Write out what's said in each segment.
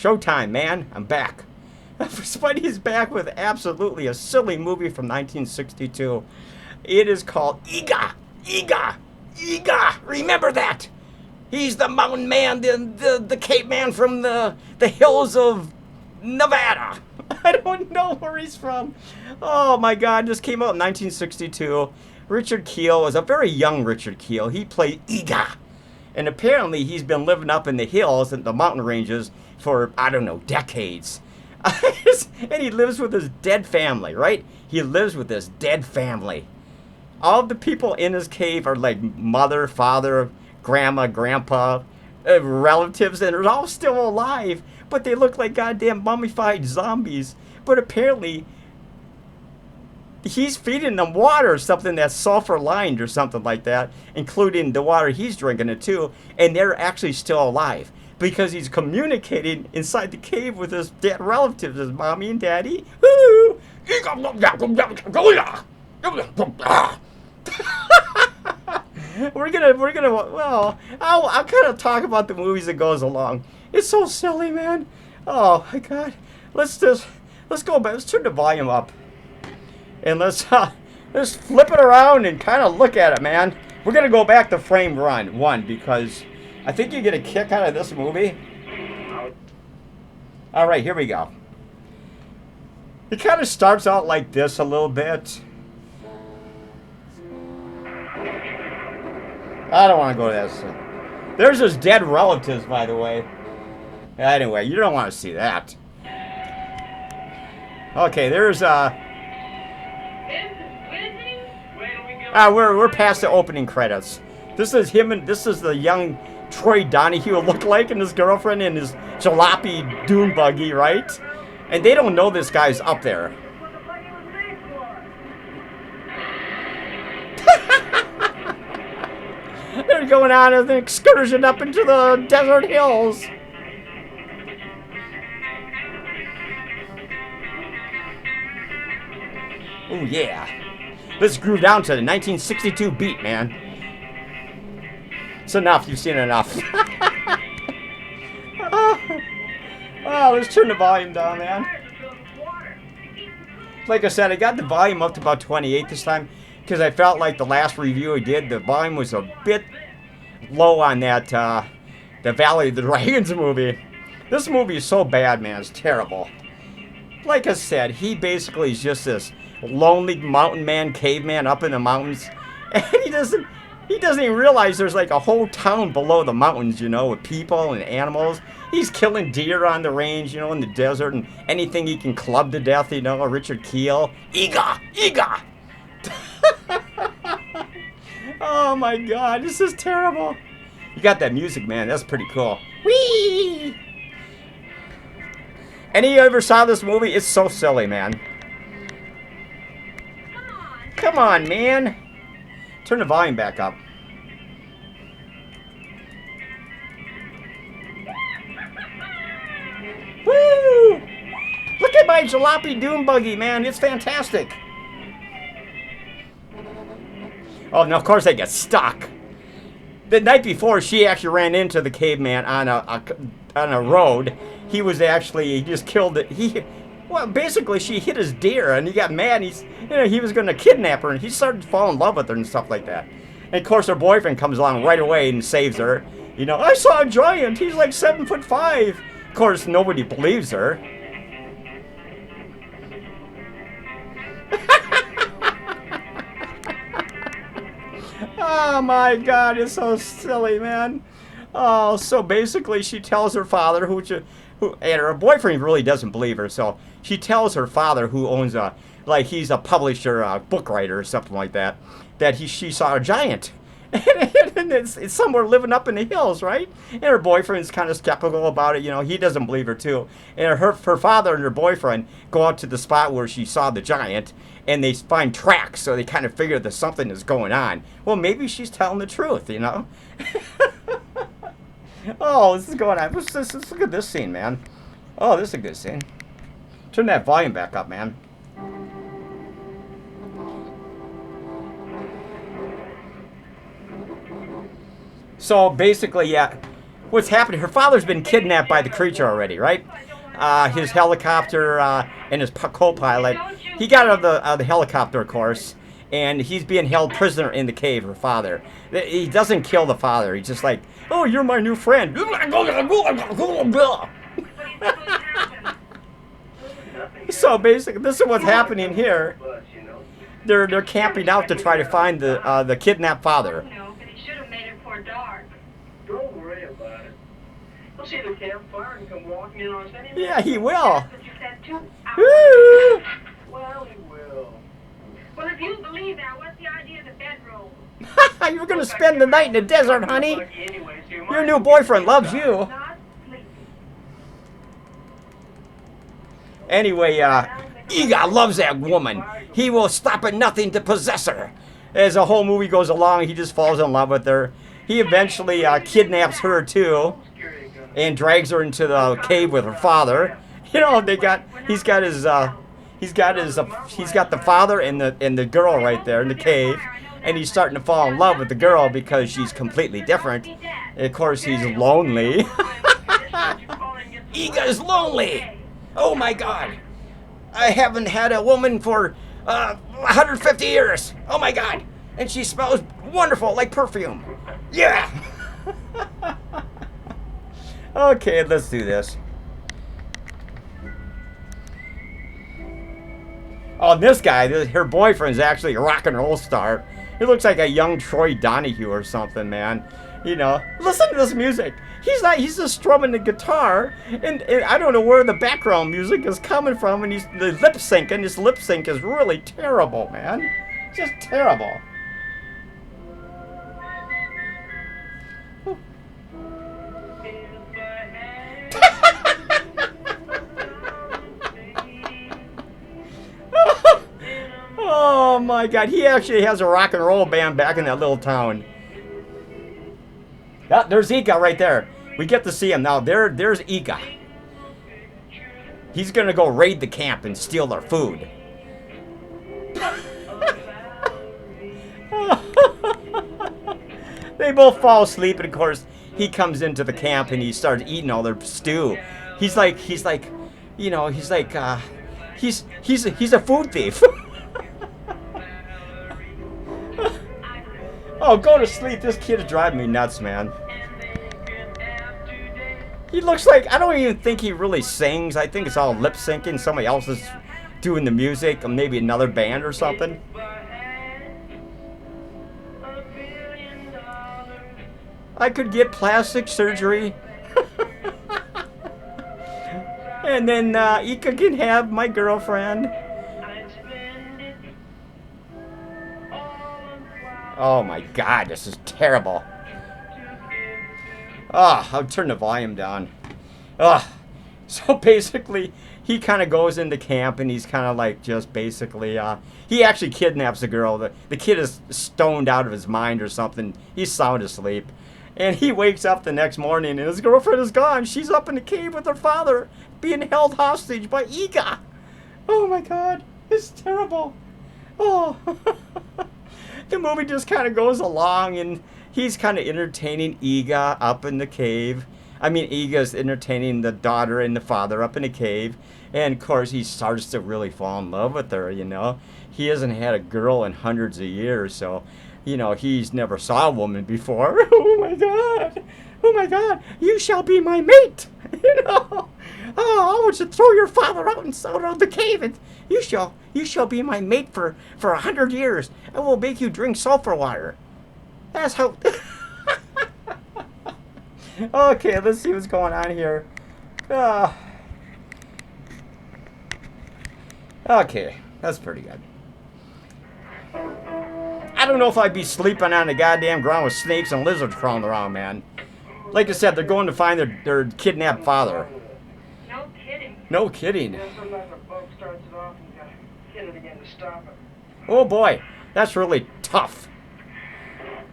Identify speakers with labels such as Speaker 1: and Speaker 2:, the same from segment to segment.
Speaker 1: Showtime, man. I'm back. Spidey is back with absolutely a silly movie from 1962. It is called EEGAH. EEGAH. EEGAH. Remember that. He's the mountain man, the caveman from the hills of Nevada. I don't know where he's from. Oh my God, this came out in 1962. Richard Kiel was a very young Richard Kiel. He played EEGAH. And apparently he's been living up in the hills and the mountain ranges for, I don't know, decades. And he lives with his dead family, right? He lives with his dead family. All of the people in his cave are like mother, father, grandma, grandpa, relatives, and they're all still alive, but they look like goddamn mummified zombies. But apparently he's feeding them water, something that's sulfur lined or something like that, including the water he's drinking it too, and they're actually still alive because he's communicating inside the cave with his dead relatives, his mommy and daddy. We're gonna well, I'll kind of talk about the movies that goes along. It's so silly, man. Oh my God. Let's go back. Let's turn the volume up. And let's flip it around and kind of look at it, man. We're going to go back to frame one because I think you get a kick out of this movie. All right, here we go. It kind of starts out like this a little bit. I don't want to go to that. There's his dead relatives, by the way. Anyway, you don't want to see that. Okay, there's we're past the opening credits. This is him and this is the young Troy Donahue look like and his girlfriend in his jalopy dune buggy, right? And they don't know this guy's up there. They're going on an excursion up into the desert hills. Oh yeah. Let's groove down to the 1962 beat, man. It's enough. You've seen enough. Oh, let's turn the volume down, man. Like I said, I got the volume up to about 28 this time because I felt like the last review I did, the volume was a bit low on that, the Valley of the Dragons movie. This movie is so bad, man. It's terrible. Like I said, he basically is just this lonely mountain man, caveman up in the mountains, and he doesn't even realize there's like a whole town below the mountains, you know, with people and animals. He's killing deer on the range, you know, in the desert, and anything he can club to death, you know. Richard Kiel, EEGAH, EEGAH. Oh my God, this is terrible. You got that music, man. That's pretty cool. Whee! Any of you ever saw this movie? It's so silly, man. Come on, man. Turn the volume back up. Woo! Look at my jalopy dune buggy, man. It's fantastic. Oh, and of course they get stuck. The night before, she actually ran into the caveman on a road. He just killed it. Well, basically, she hit his deer, and he got mad. He was going to kidnap her, and he started to fall in love with her and stuff like that. And of course, her boyfriend comes along right away and saves her. You know, I saw a giant. He's like 7'5". Of course, nobody believes her. Oh my God, it's so silly, man. Oh, so basically, she tells her father, and her boyfriend really doesn't believe her, so she tells her father, who owns he's a publisher, a book writer or something like that, that she saw a giant. And it's somewhere living up in the hills, right? And her boyfriend's kind of skeptical about it, you know, he doesn't believe her too. And her father and her boyfriend go out to the spot where she saw the giant, and they find tracks, so they kind of figure that something is going on. Well, maybe she's telling the truth, you know? Oh, this is going on. Look at this scene, man. Oh, this is a good scene. Turn that volume back up, man. So basically, yeah, what's happening, her father's been kidnapped by the creature already, right? His helicopter and his co-pilot. He got out of the helicopter, of course, and he's being held prisoner in the cave, her father. He doesn't kill the father. He's just like, oh, you're my new friend. So basically, this is what's happening here. They're camping out to try to find the kidnapped father.
Speaker 2: Don't worry about it. He'll see the campfire and come walking in on us anyway.
Speaker 1: Yeah, he will.
Speaker 2: Well, he will.
Speaker 3: Well, if you believe that, what's the idea of the bedroll?
Speaker 1: You're gonna spend the night in the desert, honey. Your new boyfriend loves you. Anyway, EEGAH loves that woman. He will stop at nothing to possess her. As the whole movie goes along, he just falls in love with her. He eventually kidnaps her too, and drags her into the cave with her father. You know, he's got the father and the girl right there in the cave, and he's starting to fall in love with the girl because she's completely different. And of course, he's lonely. EEGAH is lonely. Oh my God, I haven't had a woman for 150 years. Oh my God, and she smells wonderful like perfume. Yeah. Okay, let's do this. Oh, this guy, her boyfriend's actually a rock and roll star. He looks like a young Troy Donahue or something, man. You know, listen to this music. He's just strumming the guitar, and I don't know where the background music is coming from, and he's lip syncing. His lip sync is really terrible, man. Just terrible. Oh my God, he actually has a rock and roll band back in that little town. Yeah, there's EEGAH right there. We get to see him now. There's EEGAH. He's gonna go raid the camp and steal their food. They both fall asleep, and of course he comes into the camp and he starts eating all their stew. He's a food thief. Oh, go to sleep. This kid is driving me nuts, man. He looks like, I don't even think he really sings. I think it's all lip syncing. Somebody else is doing the music, or maybe another band or something. I could get plastic surgery. And then EEGAH can have my girlfriend. Oh my God, this is terrible. I'll turn the volume down. So basically, he kind of goes into camp, and he's kind of like just basically, he actually kidnaps the girl. The kid is stoned out of his mind or something. He's sound asleep. And he wakes up the next morning, and his girlfriend is gone. She's up in the cave with her father, being held hostage by EEGAH. Oh my God, it's terrible. Oh. The movie just kind of goes along, and he's kind of entertaining EEGAH up in the cave. I mean, EEGAH's entertaining the daughter and the father up in the cave. And, of course, he starts to really fall in love with her, you know. He hasn't had a girl in hundreds of years, so, you know, he's never saw a woman before. Oh, my God. Oh, my God. You shall be my mate. You know. Oh, I want you to throw your father out of the cave, and you shall be my mate for 100 years. I will make you drink sulfur water. That's how. Okay, let's see what's going on here. Okay, that's pretty good. I don't know if I'd be sleeping on the goddamn ground with snakes and lizards crawling around, man. Like I said, they're going to find their kidnapped father.
Speaker 3: No kidding.
Speaker 1: No kidding.
Speaker 2: Sometimes a boat starts it off and you gotta hit it again to stop it.
Speaker 1: Oh boy, that's really tough.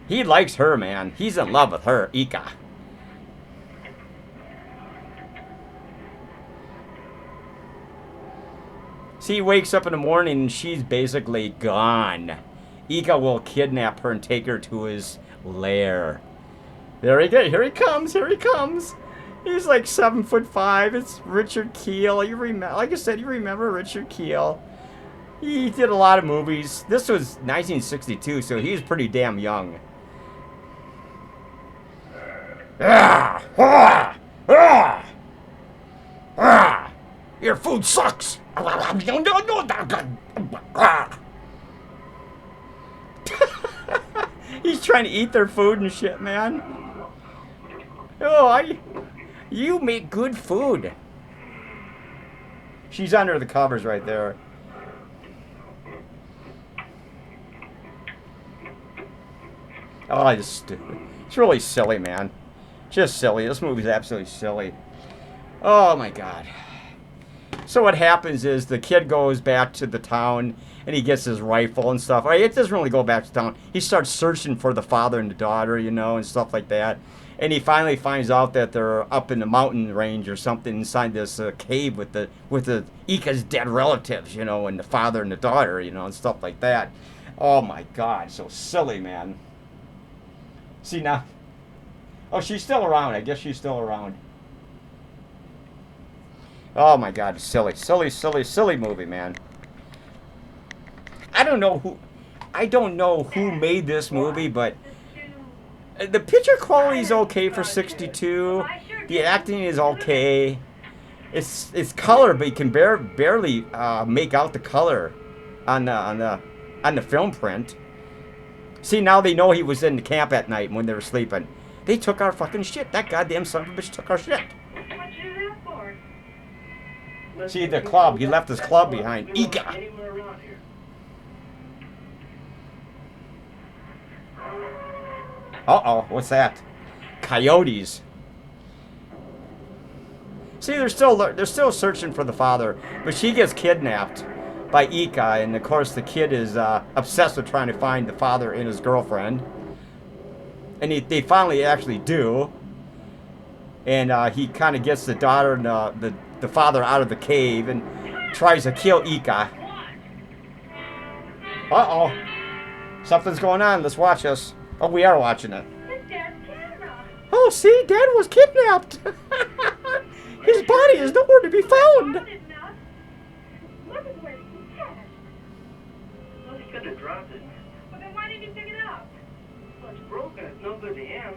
Speaker 1: He likes her, man. He's in love with her, EEGAH. See, he wakes up in the morning and she's basically gone. EEGAH will kidnap her and take her to his lair. There he goes. Here he comes. Here he comes. He's like 7'5". It's Richard Kiel. You remember, like I said, you remember Richard Kiel. He did a lot of movies. This was 1962, so he was pretty damn young. Ah! Ah! Ah! Ah! Your food sucks. He's trying to eat their food and shit, man. Oh, you make good food. She's under the covers right there. Oh, it's really silly, man. Just silly. This movie's absolutely silly. Oh my god. So what happens is the kid goes back to the town and he gets his rifle and stuff. It doesn't really go back to town. He starts searching for the father and the daughter, you know, and stuff like that. And he finally finds out that they're up in the mountain range or something inside this cave with the EEGAH's dead relatives, you know, and the father and the daughter, you know, and stuff like that. Oh my god, so silly, man. See now. Oh, she's still around. I guess she's still around. Oh my god, silly, silly, silly, silly movie, man. I don't know who made this movie, but the picture quality is okay for 62. The acting is okay. It's color, but you can barely make out the color on the film print. See, now they know he was in the camp at night when they were sleeping. They took our fucking shit. That goddamn son of a bitch took our shit.
Speaker 3: What you there for?
Speaker 1: See, the club. He left his club behind. EEGAH.
Speaker 2: Anywhere around here.
Speaker 1: Uh-oh. What's that? Coyotes. See, they're still searching for the father, but she gets kidnapped by EEGAH, and of course the kid is obsessed with trying to find the father and his girlfriend. And they finally actually do. And he kind of gets the daughter and the father out of the cave and tries to kill EEGAH. Uh-oh. Something's going on. Let's watch this. Oh, we are watching it.
Speaker 3: It's Dad's camera.
Speaker 1: Oh, see? Dad was kidnapped. His body is nowhere to be found.
Speaker 3: Look at where it's at.
Speaker 2: Well, he could have dropped it.
Speaker 3: Well, then why didn't you pick it up?
Speaker 2: Well, it's broken. It's no good to him.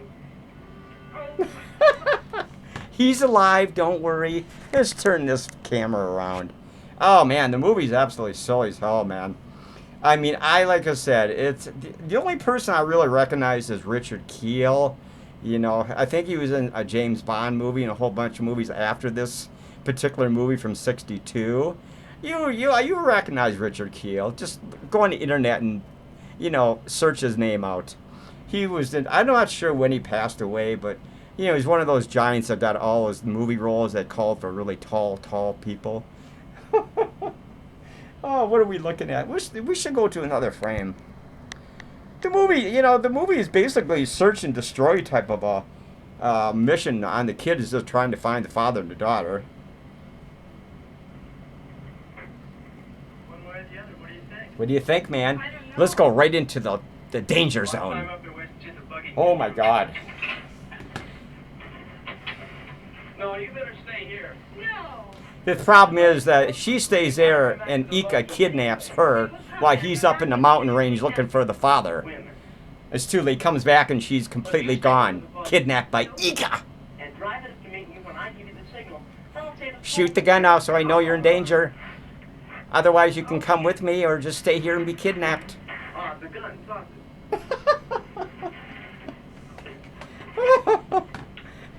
Speaker 3: Oh,
Speaker 1: He's alive, don't worry. Let's turn this camera around. Oh man, the movie's absolutely silly as hell, man. I mean, like I said, it's the only person I really recognize is Richard Kiel. You know, I think he was in a James Bond movie and a whole bunch of movies after this particular movie from '62. You recognize Richard Kiel. Just go on the internet and, you know, search his name out. He was in, I'm not sure when he passed away, but you know, he's one of those giants that got all his movie roles that called for really tall people. Oh, what are we looking at? We should go to another frame. The movie, you know, the movie is basically a search and destroy type of a mission on the kid is just trying to find the father and the daughter.
Speaker 2: One way or the other. What do you think?
Speaker 1: What do you think, man?
Speaker 3: I don't know.
Speaker 1: Let's go right into the danger zone.
Speaker 2: Climb up there with just a buggy.
Speaker 1: Oh my god.
Speaker 2: No, you better stay here.
Speaker 3: no.
Speaker 1: The problem is that she stays there and EEGAH kidnaps her while he's up in the mountain range looking for the father.
Speaker 2: Win.
Speaker 1: It's too late. Comes back and she's completely gone. Kidnapped by EEGAH.
Speaker 2: And drive us to meet you when I give you the signal. I'll say the
Speaker 1: Shoot the gun now so I know you're in danger. Otherwise you can come with me or just stay here and be kidnapped.
Speaker 2: the gun, sausage.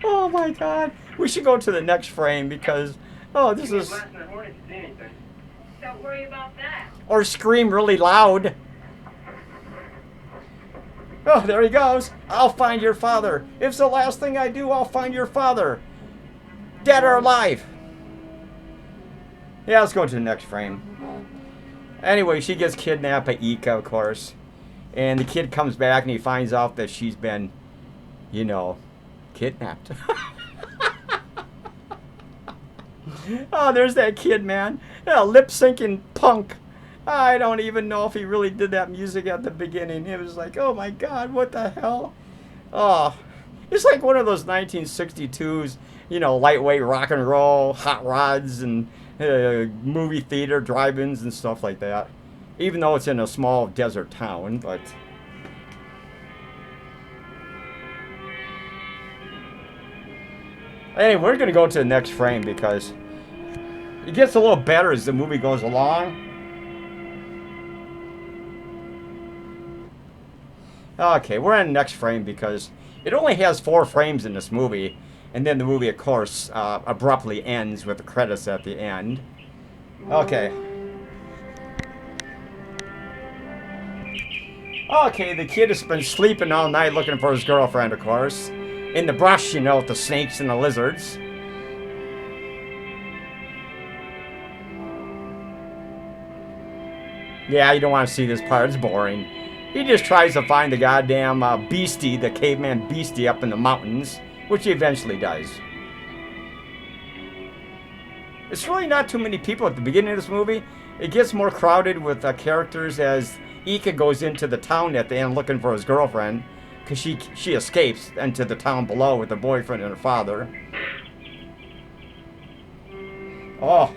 Speaker 1: Oh my god. We should go to the next frame because, oh, this is...
Speaker 2: Blasting that horn if you see anything.
Speaker 3: Don't worry about that.
Speaker 1: Or scream really loud. Oh, there he goes. I'll find your father. If it's the last thing I do, I'll find your father. Dead or alive. Yeah, let's go to the next frame. Anyway, she gets kidnapped by EEGAH, of course. And the kid comes back and he finds out that she's been, you know, kidnapped. Oh, there's that kid, man. Yeah, lip-syncing punk. I don't even know if he really did that music at the beginning. It was like, oh my god, what the hell? Oh, It's like one of those 1962s, you know, lightweight rock and roll, hot rods, and movie theater drive-ins and stuff like that. Even though it's in a small desert town, but... Anyway, we're going to go to the next frame because it gets a little better as the movie goes along. Okay, we're on the next frame because it only has 4 frames in this movie. And then the movie, of course, abruptly ends with the credits at the end. Okay. Okay, the kid has been sleeping all night looking for his girlfriend, of course. In the brush, you know, with the snakes and the lizards. Yeah, you don't want to see this part. It's boring. He just tries to find the goddamn beastie, the caveman beastie up in the mountains, which he eventually does. It's really not too many people at the beginning of this movie. It gets more crowded with characters as EEGAH goes into the town at the end looking for his girlfriend. Because she escapes into the town below with her boyfriend and her father. Oh.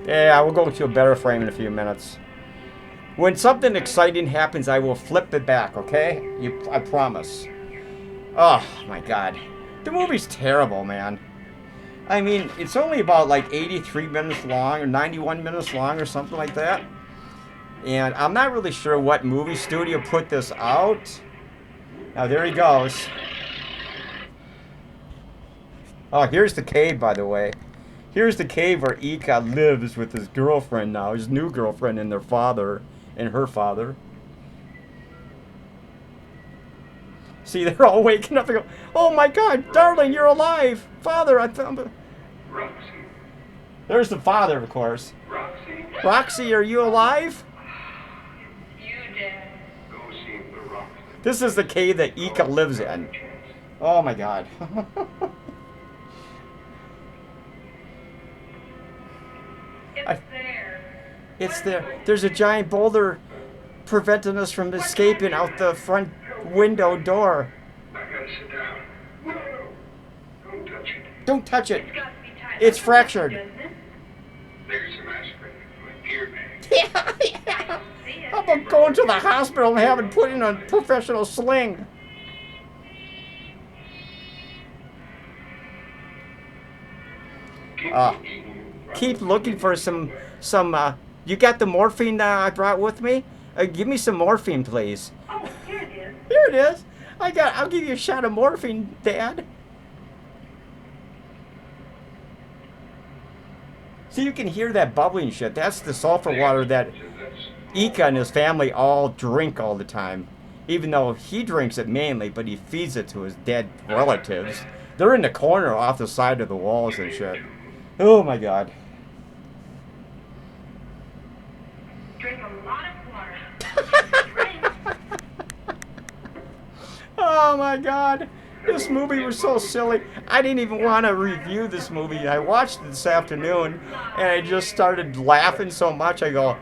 Speaker 1: Yeah, we'll go to a better frame in a few minutes. When something exciting happens, I will flip it back, okay? I promise. Oh, my God. The movie's terrible, man. I mean, it's only about like 83 minutes long or 91 minutes long or something like that. And I'm not really sure what movie studio put this out. Now, there he goes. Oh, here's the cave, by the way. Here's the cave where EEGAH lives with his girlfriend now. His new girlfriend and their father and her father. See, they're all waking up and go, "Oh my God, darling, you're alive! Father, I found..."
Speaker 2: Roxy.
Speaker 1: There's the father, of course.
Speaker 2: Roxy.
Speaker 1: Roxy, are you alive?
Speaker 2: Go see the Roxy.
Speaker 1: This is the cave that EEGAH lives in. Oh my God.
Speaker 3: It's there.
Speaker 1: It's there. There's a giant boulder preventing us from escaping out the front window door.
Speaker 2: I gotta sit down. No, don't touch it.
Speaker 1: Don't touch it.
Speaker 3: It's got to be tied
Speaker 1: It's
Speaker 3: up,
Speaker 1: fractured.
Speaker 3: doesn't it?
Speaker 2: There's some aspirin in my beer bag.
Speaker 1: Yeah.
Speaker 3: See it.
Speaker 1: How about going to the hospital and having put in a professional sling? Keep looking for some. You got the morphine I brought with me? Give me some morphine, please.
Speaker 3: Oh, here it is.
Speaker 1: Here it is. I'll give you a shot of morphine, Dad. See, you can hear that bubbling shit. That's the sulfur water that EEGAH and his family all drink all the time. Even though he drinks it mainly, but he feeds it to his dead relatives. They're in the corner off the side of the walls and shit. Oh my God.
Speaker 3: Drink a lot of water. Drink.
Speaker 1: Oh my God. This movie was so silly. I didn't even want to review this movie. I watched it this afternoon and I just started laughing so much. I go,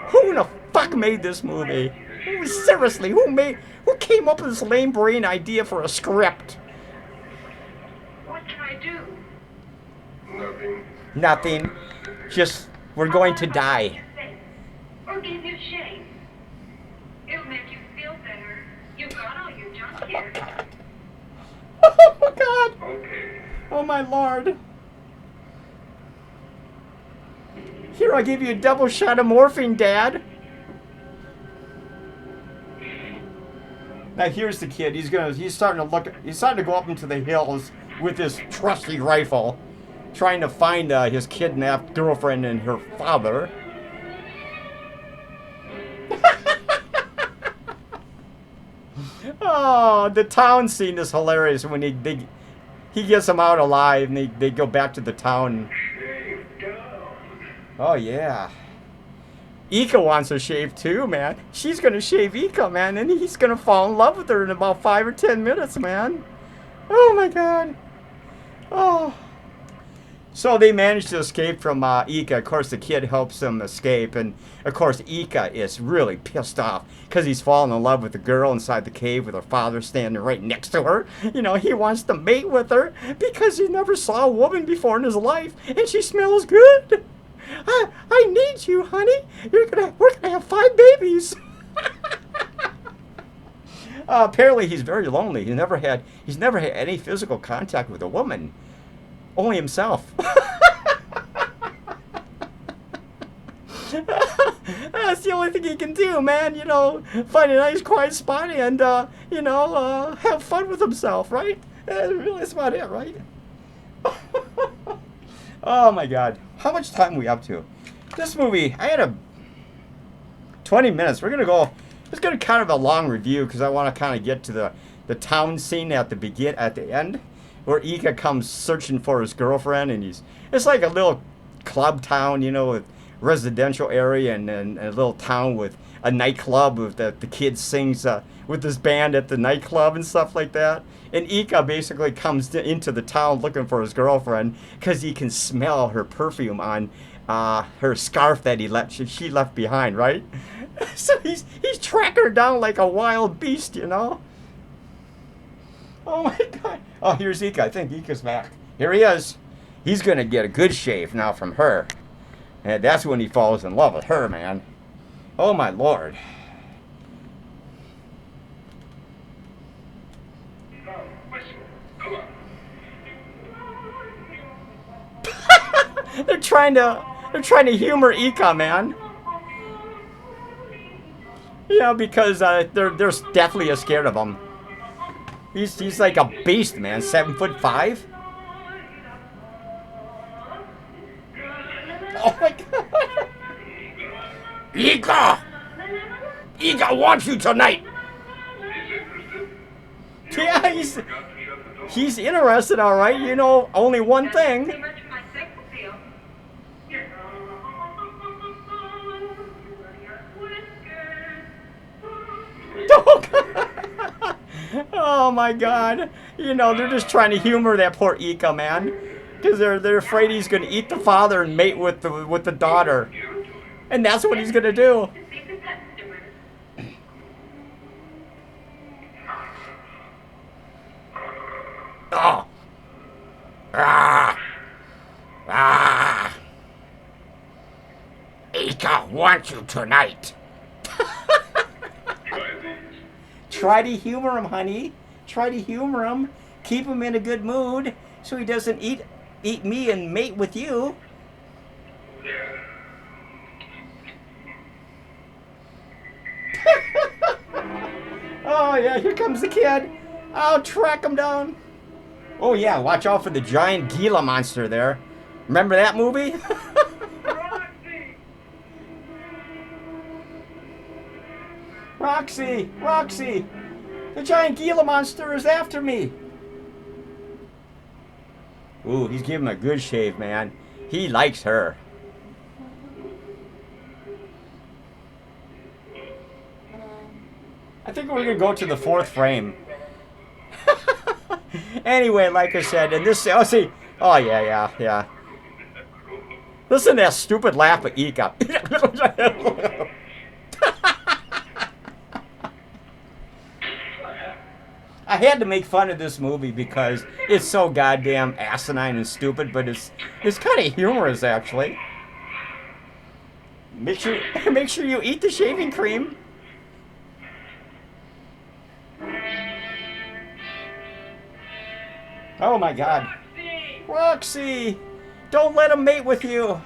Speaker 1: who in the fuck made this movie? Seriously, who came up with this lame brain idea for a script?
Speaker 3: What can I do?
Speaker 2: Nothing.
Speaker 1: Nothing. Just, we're going to die.
Speaker 3: Or give you a shave. It'll make you feel better. You've got all your junk here.
Speaker 1: Oh my God.
Speaker 2: Okay.
Speaker 1: Oh my Lord. Here, I'll give you a double shot of morphine, Dad. Now here's the kid. He's starting to go up into the hills with his trusty rifle, trying to find his kidnapped girlfriend and her father. Oh, the town scene is hilarious when he gets them out alive and they go back to the town.
Speaker 2: Shave down.
Speaker 1: Oh yeah. EEGAH wants to shave too, man. She's gonna shave EEGAH, man, and he's gonna fall in love with her in about 5 or 10 minutes, man. Oh my God. Oh. So they manage to escape from EEGAH. Of course, the kid helps them escape. And, of course, EEGAH is really pissed off because he's fallen in love with the girl inside the cave with her father standing right next to her. You know, he wants to mate with her because he never saw a woman before in his life. And she smells good. I need you, honey. We're gonna have 5 babies. Apparently, he's very lonely. He's never had any physical contact with a woman. Only himself. That's the only thing he can do, man. You know, find a nice, quiet spot and, you know, have fun with himself, right? Really, that's about it, right? Oh, my God. How much time are we up to? This movie, I had 20 minutes. We're going to go... It's going to kind of a long review because I want to kind of get to the town scene at the end, where EEGAH comes searching for his girlfriend, and it's like a little club town, you know, with residential area and a little town with a nightclub with the kid sings with his band at the nightclub and stuff like that. And EEGAH basically comes into the town looking for his girlfriend because he can smell her perfume on her scarf that she left behind, right? So he's tracking her down like a wild beast, you know. Oh my God! Oh, here's EEGAH. I think EEGAH's back. Here he is. He's gonna get a good shave now from her, and that's when he falls in love with her, man. Oh my Lord! They're trying to humor EEGAH, man. You know, because they're definitely scared of him. He's like a beast, man. 7'5". Oh my God! EEGAH! EEGAH wants you tonight. Yeah, he's interested, all right. You know, only one thing. Oh my God! You know, they're just trying to humor that poor EEGAH, man, because they're afraid he's going to eat the father and mate with the daughter, and that's what he's going to do. Oh. EEGAH wants you tonight. Try to humor him, honey. Try to humor him. Keep him in a good mood so he doesn't eat me and mate with you. Oh, yeah, here comes the kid. I'll track him down. Oh, yeah, watch out for the giant Gila monster there. Remember that movie? Roxy! Roxy! The giant Gila monster is after me! Ooh, he's giving him a good shave, man. He likes her. I think we're gonna go to the 4th frame. Anyway, like I said, and this... Oh, see... Oh, yeah. Listen to that stupid laugh of EEGAH. I had to make fun of this movie because it's so goddamn asinine and stupid, but it's kind of humorous, actually. Make sure you eat the shaving cream. Oh my God, Roxy! Don't let him mate with you.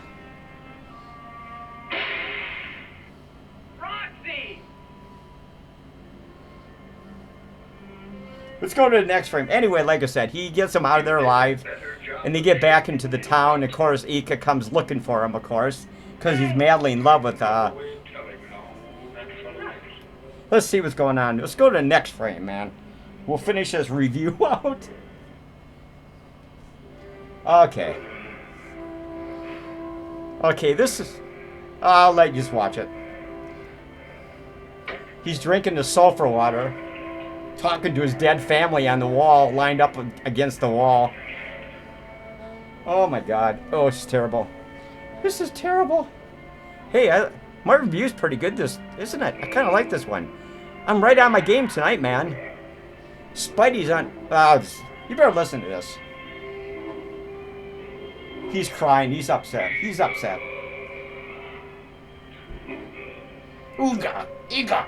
Speaker 1: Let's go to the next frame. Anyway, like I said, he gets them out of there alive, and they get back into the town. Of course, EEGAH comes looking for him, of course, because he's madly in love with... Let's see what's going on. Let's go to the next frame, man. We'll finish this review out. Okay. Okay, this is... I'll let you just watch it. He's drinking the sulfur water, talking to his dead family on the wall, lined up against the wall. Oh my god. Oh, it's terrible. This is terrible. Hey, my review's pretty good, this, isn't it? I kind of like this one. I'm right on my game tonight, man. Spidey's on... you better listen to this. He's crying. He's upset. He's upset. Ooga! Eega!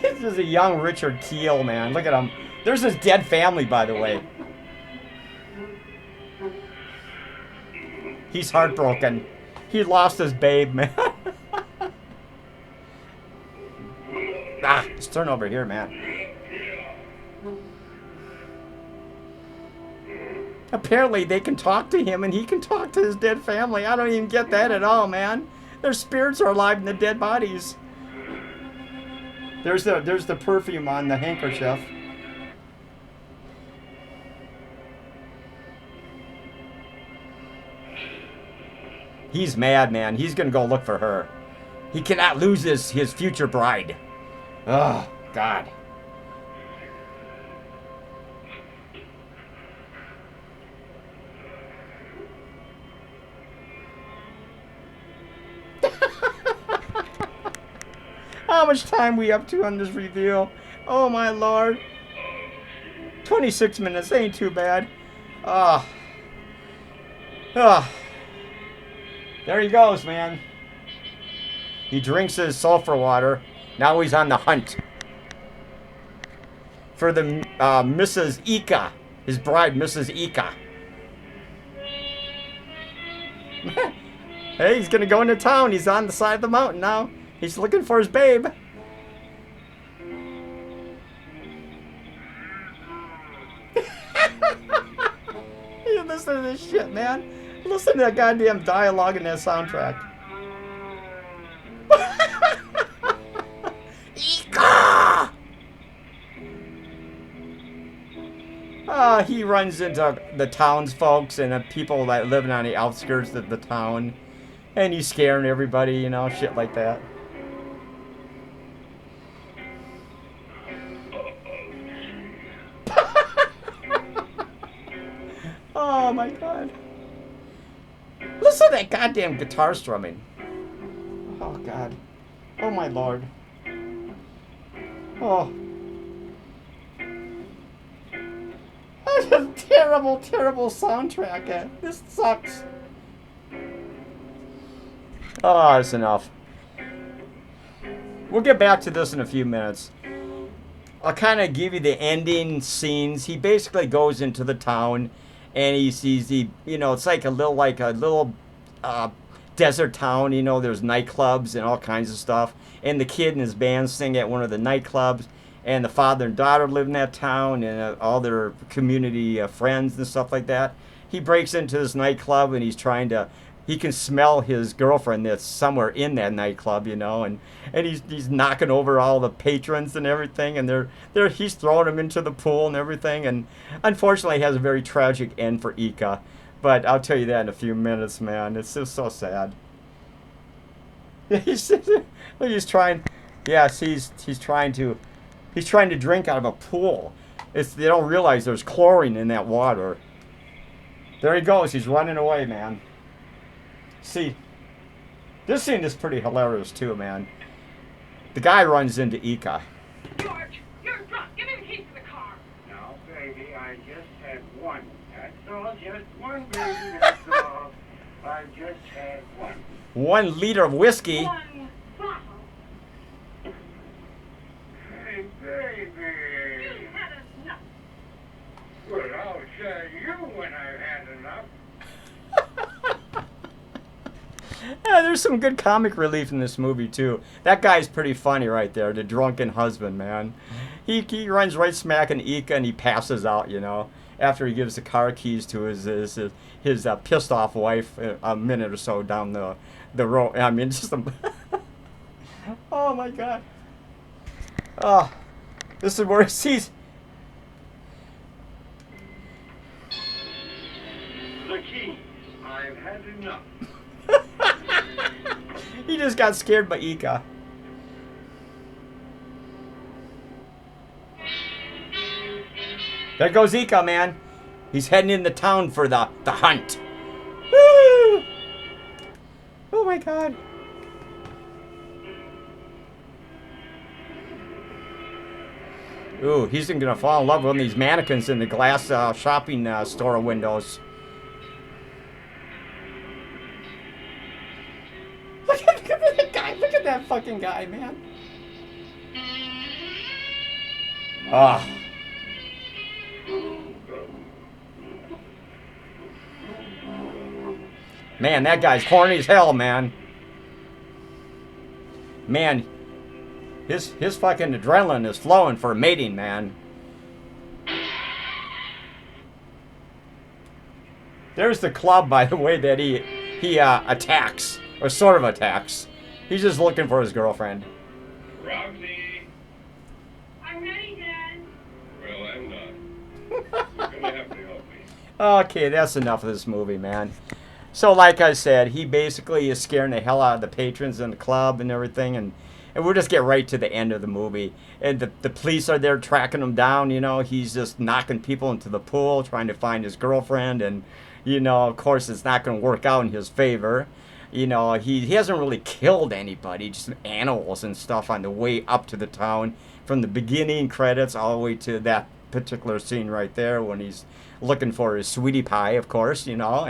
Speaker 1: This is a young Richard Kiel, man. Look at him. There's his dead family, by the way. He's heartbroken. He lost his babe, man. Let's turn over here, man. Apparently, they can talk to him, and he can talk to his dead family. I don't even get that at all, man. Their spirits are alive in the dead bodies. There's the perfume on the handkerchief. He's mad, man. He's gonna go look for her. He cannot lose his future bride. Oh, God. How much time we up to on this review? Oh, my Lord. 26 minutes. Ain't too bad. Ah. There he goes, man. He drinks his sulfur water. Now he's on the hunt for the Mrs. EEGAH, his bride, Mrs. EEGAH. Hey, he's gonna go into town. He's on the side of the mountain now. He's looking for his babe. You listen to this shit, man. Listen to that goddamn dialogue in that soundtrack. He runs into the townsfolk and the people that living on the outskirts of the town. And he's scaring everybody, you know, shit like that. Oh my God. Listen to that goddamn guitar strumming. Oh God. Oh my Lord. Oh. That's a terrible, terrible soundtrack. This sucks. Oh, that's enough. We'll get back to this in a few minutes. I'll kind of give you the ending scenes. He basically goes into the town and he sees you know, it's like a little desert town. You know, there's nightclubs and all kinds of stuff. And the kid and his band sing at one of the nightclubs. And the father and daughter live in that town, and all their community friends and stuff like that. He breaks into this nightclub, and he can smell his girlfriend that's somewhere in that nightclub, you know, and he's knocking over all the patrons and everything, and he's throwing them into the pool and everything, and unfortunately, it has a very tragic end for EEGAH. But I'll tell you that in a few minutes, man. It's just so sad. He's trying. Yes, he's trying to. He's trying to drink out of a pool. They don't realize there's chlorine in that water. There he goes. He's running away, man. See, this scene is pretty hilarious too, man. The guy runs into EEGAH.
Speaker 3: George, you're drunk. Give me the keys to the car.
Speaker 2: No, baby, I just had one. That's all, just one, baby, that's all. I just had one.
Speaker 1: 1 liter of whiskey.
Speaker 3: One bottle.
Speaker 2: Hey, baby.
Speaker 3: You've had enough.
Speaker 2: Well, I'll tell you when I've had enough.
Speaker 1: Yeah, there's some good comic relief in this movie too. That guy's pretty funny right there, the drunken husband, man. He runs right smack in EEGAH and he passes out, you know, after he gives the car keys to his pissed off wife a minute or so down the road. I mean, just oh my God. Oh, this is where he sees.
Speaker 2: The keys. I've had enough.
Speaker 1: He just got scared by EEGAH. There goes EEGAH, man. He's heading into town for the hunt. Woo! Oh my God. Ooh, he's gonna fall in love with these mannequins in the glass shopping store windows. Look at that guy. Look at that fucking guy, man. Ah. Man, that guy's corny as hell, man. Man, his fucking adrenaline is flowing for mating, man. There's the club, by the way, that he attacks, or sort of attacks. He's just looking for his girlfriend.
Speaker 2: Roxy.
Speaker 3: I'm ready, Dad.
Speaker 2: Well, I'm not. You're gonna have to help me.
Speaker 1: Okay, that's enough of this movie, man. So, like I said, he basically is scaring the hell out of the patrons in the club and everything, and we'll just get right to the end of the movie. And the police are there tracking him down, you know. He's just knocking people into the pool, trying to find his girlfriend, and, you know, of course, it's not going to work out in his favor. You know, he hasn't really killed anybody, just animals and stuff on the way up to the town, from the beginning credits all the way to that particular scene right there when he's looking for his sweetie pie, of course, you know,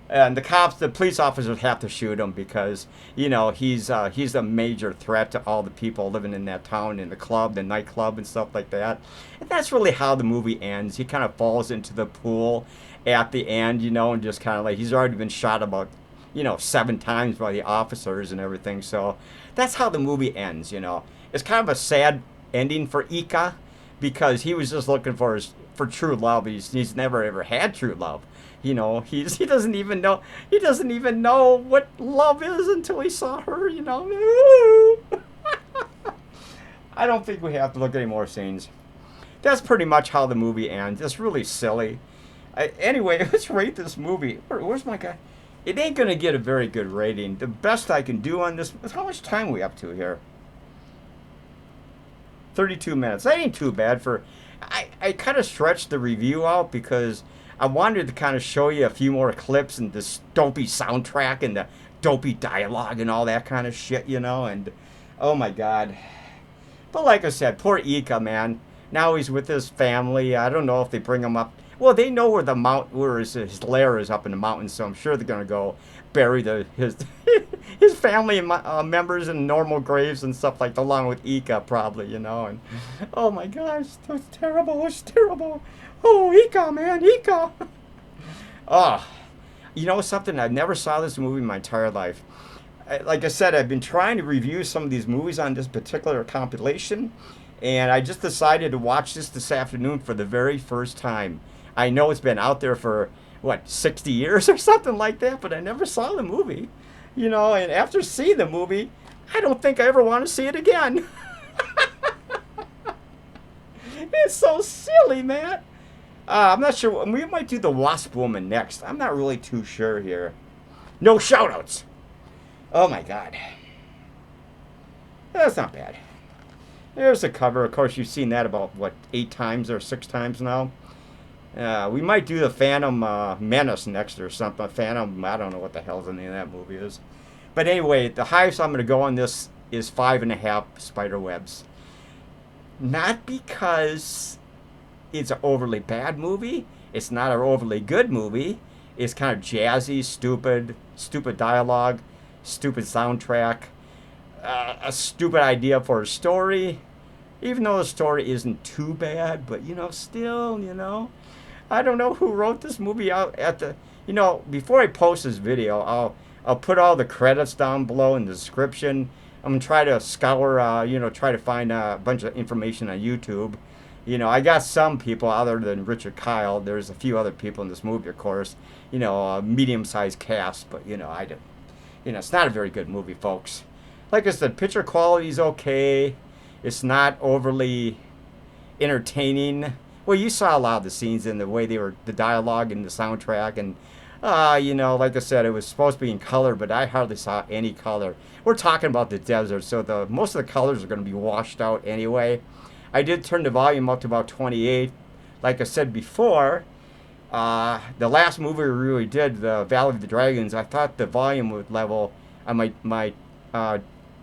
Speaker 1: and the cops, the police officers have to shoot him because, you know, he's a major threat to all the people living in that town, in the club, the nightclub and stuff like that. And that's really how the movie ends. He kind of falls into the pool at the end, you know, and just kind of like, he's already been shot about, you know, 7 times by the officers and everything. So that's how the movie ends, you know. It's kind of a sad ending for EEGAH because he was just looking for true love. He's never ever had true love. You know, he doesn't even know what love is until he saw her, you know. I don't think we have to look at any more scenes. That's pretty much how the movie ends. It's really silly. Anyway, let's rate this movie. Where's my guy? It ain't going to get a very good rating. The best I can do on this, how much time are we up to here? 32 minutes. That ain't too bad for... I kind of stretched the review out because I wanted to kind of show you a few more clips and this dopey soundtrack and the dopey dialogue and all that kind of shit, you know, and oh my God. But like I said, poor EEGAH, man. Now he's with his family. I don't know if they bring him up. Well, they know where his lair is up in the mountains, so I'm sure they're going to go bury his family members in normal graves and stuff like that, along with EEGAH probably, you know. And oh my gosh, that's terrible. It's terrible. Oh, EEGAH, man, EEGAH. Oh, you know something? I never saw this movie in my entire life. Like I said, I've been trying to review some of these movies on this particular compilation, and I just decided to watch this afternoon for the very first time. I know it's been out there for, 60 years or something like that, but I never saw the movie. You know, and after seeing the movie, I don't think I ever want to see it again. It's so silly, man. I'm not sure. We might do The Wasp Woman next. I'm not really too sure here. No shoutouts. Oh, my God. That's not bad. There's the cover. Of course, you've seen that about, 8 times or 6 times now. We might do the Phantom Menace next or something. Phantom, I don't know what the hell the name of that movie is. But anyway, the highest I'm going to go on this is 5.5 Spiderwebs. Not because it's an overly bad movie. It's not an overly good movie. It's kind of jazzy, stupid dialogue, stupid soundtrack, a stupid idea for a story. Even though the story isn't too bad, but, still, I don't know who wrote this movie out at the, before I post this video, I'll put all the credits down below in the description. I'm going to try to scour, try to find a bunch of information on YouTube. I got some people other than Richard Kiel. There's a few other people in this movie, of course. A medium-sized cast, but, it's not a very good movie, folks. Like I said, picture quality is okay. It's not overly entertaining. Well, you saw a lot of the scenes in the way the dialogue and the soundtrack, and like I said, it was supposed to be in color, but I hardly saw any color. We're talking about the desert, so most of the colors are going to be washed out anyway. I did turn the volume up to about 28, like I said before, the last movie we really did, the Valley of the Dragons, I thought the volume level on my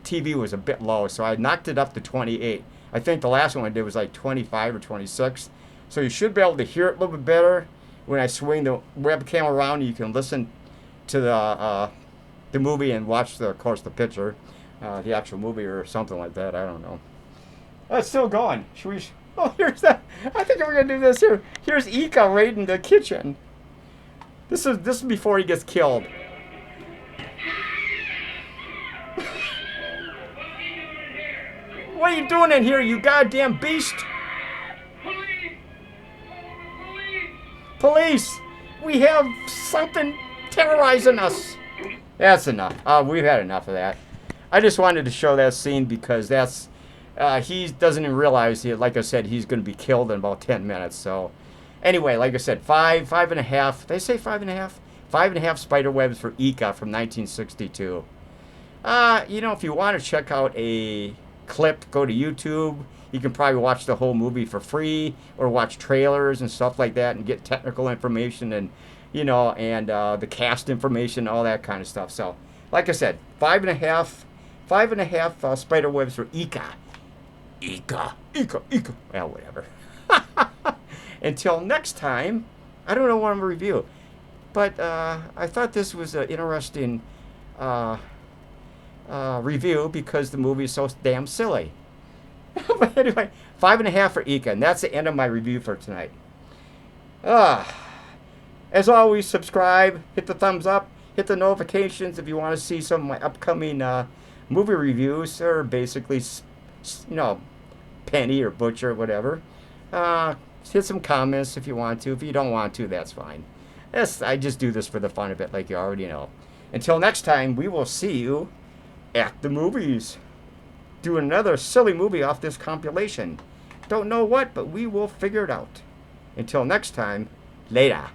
Speaker 1: TV was a bit low, so I knocked it up to 28. I think the last one I did was like 25 or 26. So you should be able to hear it a little bit better when I swing the webcam around. You can listen to the movie and watch, of course, the picture, the actual movie or something like that. I don't know. Oh, it's still going. Should we? Oh, here's that. I think we're gonna do this here. Here's EEGAH right in the kitchen. This is before he gets killed. What are you doing in here, you goddamn beast? Police! We have something terrorizing us. That's enough. We've had enough of that. I just wanted to show that scene because that's he doesn't even realize, like I said, he's going to be killed in about 10 minutes. So anyway, like I said, 5.5. Did I say 5.5? 5.5 spiderwebs for EEGAH from 1962. If you want to check out a clip, go to YouTube. You can probably watch the whole movie for free or watch trailers and stuff like that and get technical information and, the cast information, all that kind of stuff. So, like I said, 5.5 spiderwebs for EEGAH. EEGAH. Well, whatever. Until next time, I don't know what I'm going to review. But I thought this was an interesting review because the movie is so damn silly. But anyway, 5.5 for EEGAH, and that's the end of my review for tonight. As always, subscribe, hit the thumbs up, hit the notifications if you want to see some of my upcoming movie reviews, or basically, Penny or Butcher or whatever. Hit some comments if you want to. If you don't want to, that's fine. I just do this for the fun of it, like you already know. Until next time, we will see you at the movies. Do another silly movie off this compilation. Don't know what, but we will figure it out. Until next time, later.